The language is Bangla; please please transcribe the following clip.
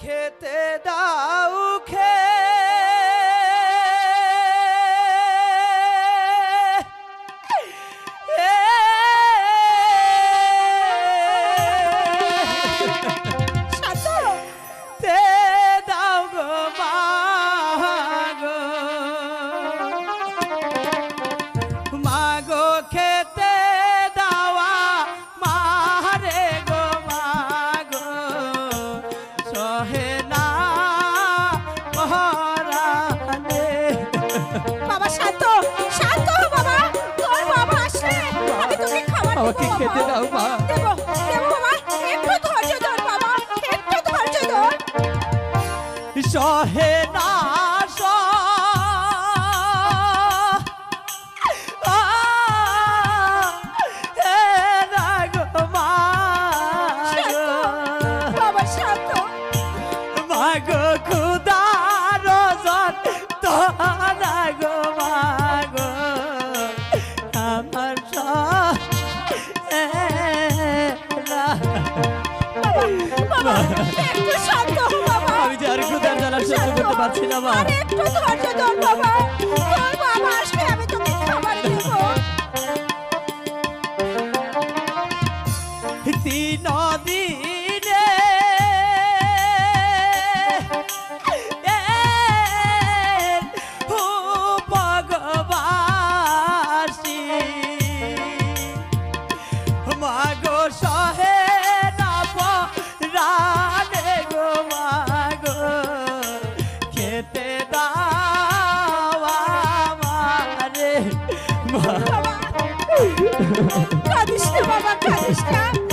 খেতে দাও খে খেতে দাও মা দেবো দেবো বাবা একটু ধৈর্য ধর বাবা একটু ধৈর্য ধর সহে না বাবা শান্ত মাগো খুদার তোরা গো মাগো আমার আমি যে আর ক্ষুধার জ্বালা সহ্য করতে পারছি না মা একটু ধৈর্য ধর বাবা তোর বাবা আসবে আমি তোকে খাবার দেব 3 দিনে ভগবাসী মাগো সহে কাঁদিস না বাবা কাঁদিস না